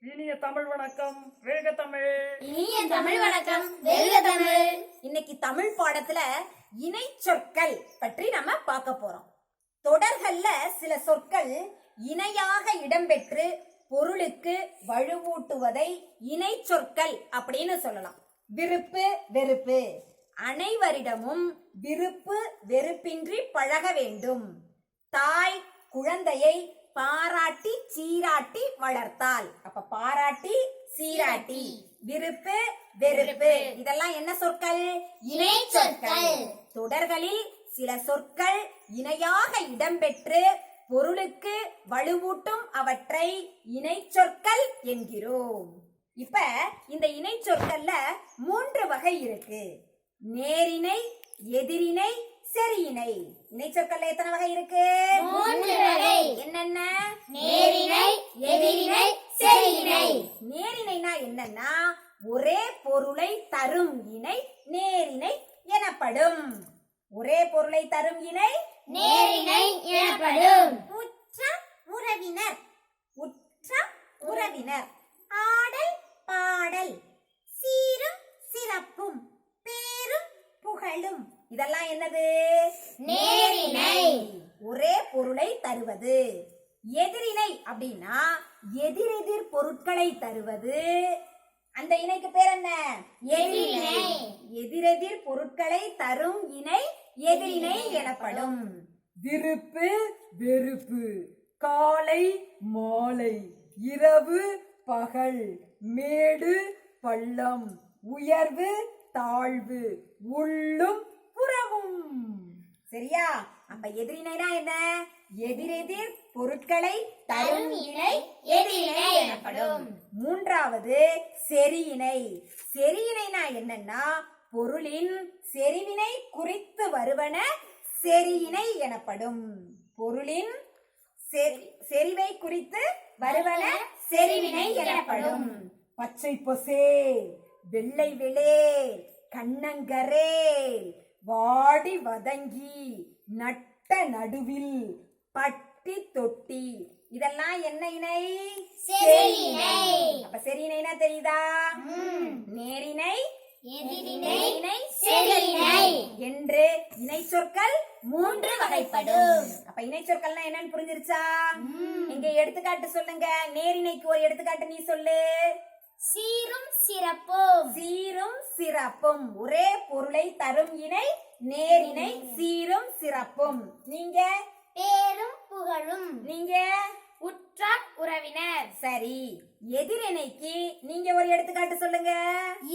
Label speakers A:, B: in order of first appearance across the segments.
A: இனிய தமிழ் வணக்கம், வேக தமிழ்.
B: இனிய தமிழ் வணக்கம், வேக தமிழ்.
C: இன்னைக்கு தமிழ் பாடத்துல இணை சொற்கள் பற்றி நம்ம பார்க்க போறோம். தொடர்கள்ல சில சொற்கள் இணையாக இடம்பெற்று பொருளுக்கு வலுவூட்டுவதை இணை சொற்கள் அப்படின்னு சொல்லலாம். விருப்பு வெறுப்பு, அனைவரிடமும் விருப்பு வெறுப்பின்றி பழக வேண்டும். தாய் குழந்தையை பாராட்டி சீராட்டி வளர்த்தால். அப்ப பாராட்டி சீராட்டி, விருப்பு வெறுப்பு, இதெல்லாம் என்ன சொற்கள்?
B: இணை சொற்கள்.
C: தொடர்களில் சில சொற்கள் இணையாக இடம்பெற்று பொருளுக்கு வலுவூட்டும் அவற்றை இணை சொற்கள் என்கிறோம். இப்ப இந்த இணை சொற்கள்ல 3 வகை இருக்கு. நேரிணை, எதிரிணை, செரியிணை. இணை சொற்கள்ல எத்தனை வகை இருக்கு?
B: 3 வகை.
C: என்னென்ன?
B: நேரிணை, எதிரிணை, செரியிணை.
C: நேரிணைனா என்னன்னா ஒரே பொருளை தரும் இணை நேரிணை எனப்படும். ஒரே பொருளை தரும் இணை
B: நேரிணை எனப்படும்.
C: உற்ற உறவினர், உற்ற உறவினர். ஆடல் பாடல், சீரும் சிறப்பும், பேரும் புகழும், இதெல்லாம் என்னது?
B: நேரிணை.
C: ஒரே பொருளை தருவது. எதிரிணை அப்படின்னா எதிரெதிர் பொருட்களை தருவது. அந்த இணைக்கு பேர் என்ன?
B: எதிரிணை.
C: எதிரெதிர் பொருட்களை தரும் இணை எதிரிணை எனப்படும்.
A: விருப்பு வெறுப்பு, காலை மாலை, இரவு பகல், மேடு பள்ளம், உயர்வு தாழ்வு, உள்ளும் புறமும். சரியா? அப்ப எதிரிணைனா என்ன? எதிரெதிர் பொருட்களை தரும் இணை
B: எதிரிணை எனப்படும்.
C: 3வது செரியிணை. செரியிணைனா என்னன்னா பொருளின் செறிவினை குறித்து வருவன செரியிணை எனப்படும். பொருளின் செறிவை குறித்து வருவன செறிவினை எனப்படும். பச்சை பசே, வெள்ளை வெளேல், கண்ணங்கரேல், வாடி வதங்கி, நட்ட நடுவில், பட்டி தொட்டி, இதெல்லாம் என்ன இணை?
B: செரியிணை.
C: அப்ப செரியிணைனா தெரியுதா? நேரிணை,
B: எதிரிணை, செரியிணை
C: என்று இணை சொற்கள் 3 வகைப்படும். அப்ப இணை சொற்கள்னா என்னன்னு புரிஞ்சிருச்சா? இங்க எடுத்துக்காட்டு சொல்லுங்க. நேரிணைக்கு ஒரு எடுத்துக்காட்டு நீ சொல்லு.
B: சீரும் சிறப்பும்.
C: சீரும் சிறப்பும், ஒரே பொருளை தரும் இணை நேரிணை சீரும் சிறப்பும். நீங்க?
B: பேரும் புகழும்.
C: நீங்க?
B: உற்றார் உறவினர்.
C: சரி. எதிரிணைக்கு நீங்க ஒரு எடுத்துக்காட்டு சொல்லுங்க.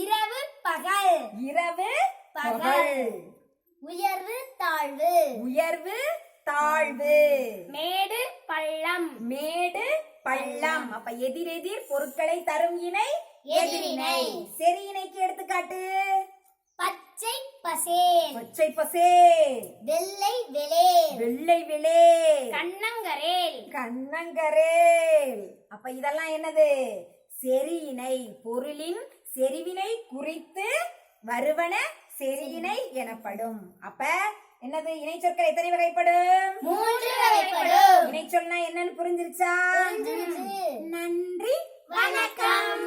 B: இரவு பகல்.
C: இரவு
B: பகல்.
C: பகல்.
B: உயர்வு தாழ்வு.
C: உயர்வு தாழ்வு.
B: மேடு பள்ளம்.
C: மேடு பள்ளம். அப்ப எதிரெதிர் பொருட்களை தரும் இணை
B: எதிரிணை.
C: செரி இணைக்கு எடுத்துக்காட்டு.
B: பச்சை பசேல்.
C: பச்சை பசேல்,
B: வெள்ளை வெளேல்.
C: வெள்ளை வெளேல்,
B: கண்ணங்கரேல்.
C: கண்ணங்கரேல். அப்ப இதெல்லாம் என்னது? செரி இணை. பொருளின் செறிவினை குறித்து வருவன செரியிணை எனப்படும். அப்ப என்னது? இணை சொற்கள் எத்தனை வகைப்படும்?
B: 3 வகைப்படும்.
C: இணை சொன்னா என்னன்னு புரிஞ்சிருச்சா?
B: புரிஞ்சிருச்சு.
C: நன்றி,
B: வணக்கம்.